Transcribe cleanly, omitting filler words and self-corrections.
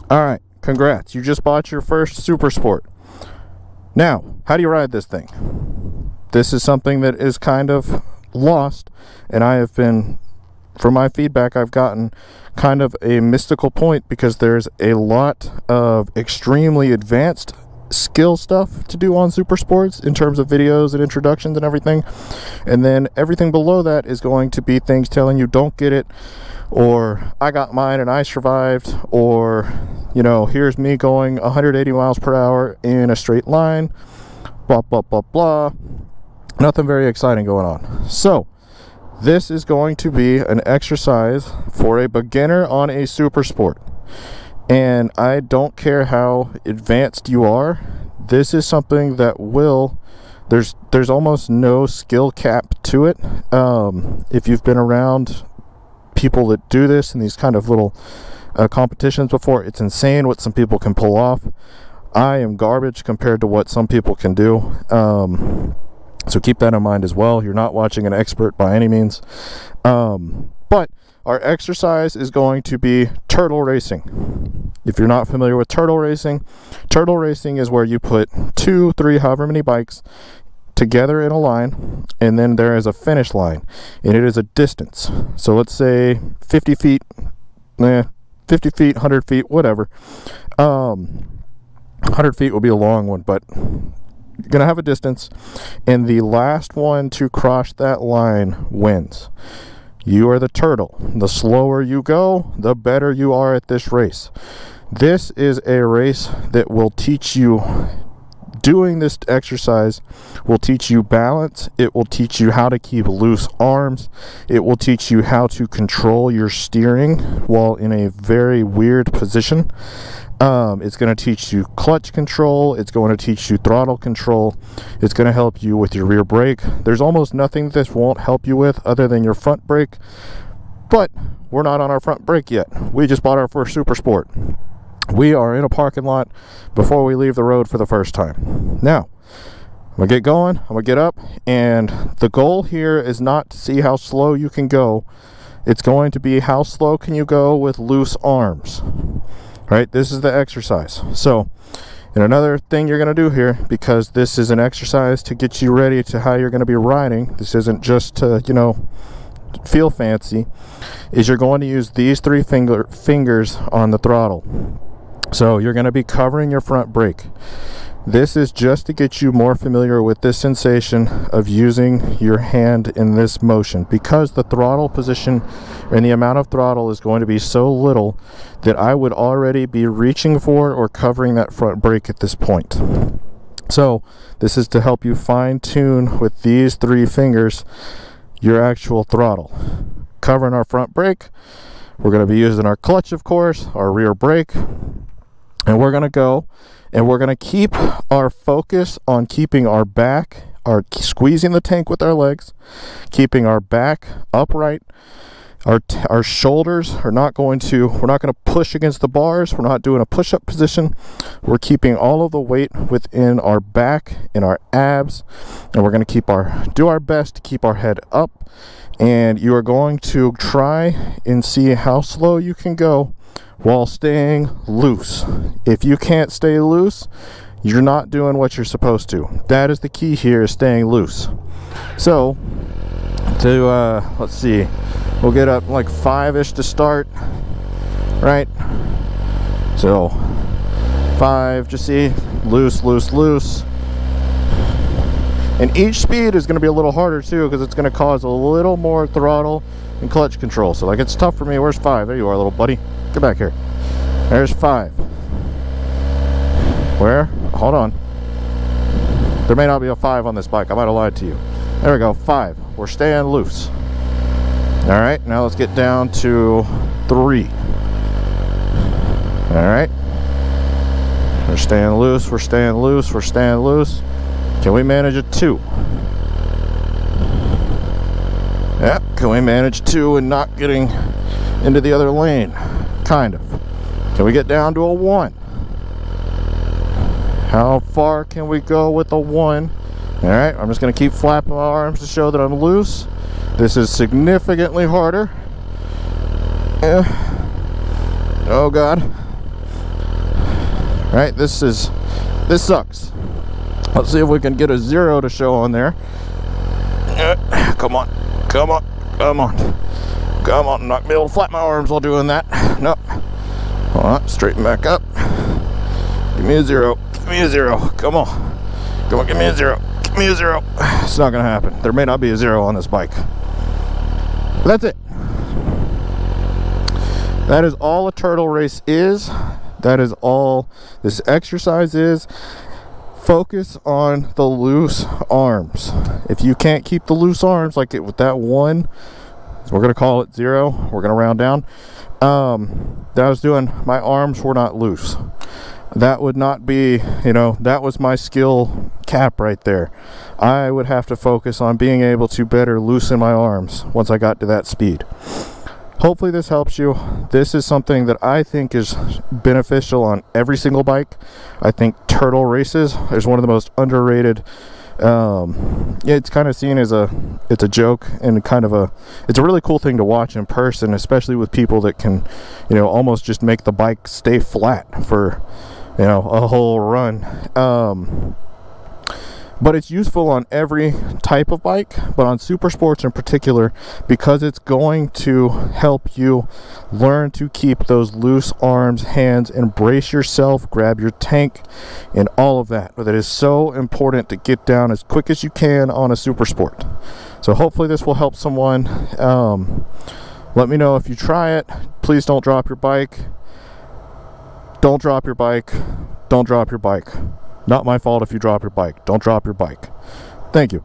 All right, congrats. You just bought your first Super Sport. Now, how do you ride this thing? This is something that is kind of lost, and I have been, from my feedback I've gotten, kind of a mystical point, because there's a lot of extremely advanced skill stuff to do on Super Sports in terms of videos and introductions and everything, and then everything below that is going to be things telling you don't get it, or I got mine and I survived, or you know, here's me going 180 miles per hour in a straight line, blah blah blah blah. Nothing very exciting going on. So this is going to be an exercise for a beginner on a Super Sport. And I don't care how advanced you are, this is something that will, there's almost no skill cap to it. If you've been around people that do this in these kind of little competitions before, it's insane what some people can pull off. I am garbage compared to what some people can do. So keep that in mind as well. You're not watching an expert by any means. But our exercise is going to be turtle racing. If you're not familiar with turtle racing is where you put 2, 3, however many bikes together in a line, and then there is a finish line, and it is a distance. So let's say 50 feet, 50 feet, 100 feet, whatever. 100 feet will be a long one, but you're gonna have a distance, and the last one to cross that line wins. You are the turtle. The slower you go, the better you are at this race. This is a race that will teach you, doing this exercise will teach you balance. It will teach you how to keep loose arms. It will teach you how to control your steering while in a very weird position. It's going to teach you clutch control. It's going to teach you throttle control. It's going to help you with your rear brake. There's almost nothing this won't help you with other than your front brake. But we're not on our front brake yet. We just bought our first Super Sport. We are in a parking lot before we leave the road for the first time. Now, I'm going to get going. I'm going to get up. And the goal here is not to see how slow you can go. It's going to be how slow can you go with loose arms. Right, this is the exercise. So, and another thing you're going to do here, because this is an exercise to get you ready to how you're going to be riding, this isn't just to, you know, feel fancy, is you're going to use these 3 fingers on the throttle. So you're going to be covering your front brake. This is just to get you more familiar with this sensation of using your hand in this motion, because the throttle position and the amount of throttle is going to be so little that I would already be reaching for or covering that front brake at this point. So this is to help you fine-tune with these 3 fingers your actual throttle. Covering our front brake, we're going to be using our clutch, of course, our rear brake, and we're going to go and we're going to keep our focus on keeping our back, squeezing the tank with our legs, keeping our back upright. Our shoulders are not going to, we're not going to push against the bars. We're not doing a push-up position. We're keeping all of the weight within our back and our abs, and we're going to do our best to keep our head up. And you are going to try and see how slow you can go while staying loose. If you can't stay loose, you're not doing what you're supposed to. That is the key here, is staying loose. So let's see, we'll get up like 5-ish to start, right? So 5, just see, loose, loose, loose. And each speed is going to be a little harder too, because it's going to cause a little more throttle and clutch control. So like, it's tough for me. Where's 5? There you are, little buddy. Get back here. There's 5. Where? Hold on. There may not be a 5 on this bike. I might have lied to you. There we go, 5. We're staying loose. All right, now let's get down to 3. All right. We're staying loose, we're staying loose, we're staying loose. Can we manage a 2? Yep, can we manage 2 and not getting into the other lane? Kind of. Can we get down to a 1? How far can we go with a 1? All right, I'm just going to keep flapping my arms to show that I'm loose. This is significantly harder. Oh God. Right, this sucks. Let's see if we can get a 0 to show on there. Come on, come on, come on, come on. Not be able to flap my arms while doing that. Nope. Hold on, straighten back up. Give me a 0. Give me a 0. Come on. Come on, give me a 0. Give me a 0. It's not gonna happen. There may not be a 0 on this bike. But that's it. That is all a turtle race is. That is all this exercise is. Focus on the loose arms. If you can't keep the loose arms, like it with that one, so we're gonna call it 0. We're gonna round down. That I was doing, my arms were not loose. That would not be, you know, that was my skill cap right there. I would have to focus on being able to better loosen my arms once I got to that speed. Hopefully this helps you. This is something that I think is beneficial on every single bike. I think turtle races is one of the most underrated. It's kind of seen as it's a joke and it's a really cool thing to watch in person, especially with people that can, you know, almost just make the bike stay flat for, you know, a whole run. But it's useful on every type of bike, but on super sports in particular, because it's going to help you learn to keep those loose arms, hands, and brace yourself, grab your tank, and all of that. But it is so important to get down as quick as you can on a super sport. So hopefully this will help someone. Let me know if you try it. Please don't drop your bike. Don't drop your bike. Don't drop your bike. Not my fault if you drop your bike. Don't drop your bike. Thank you.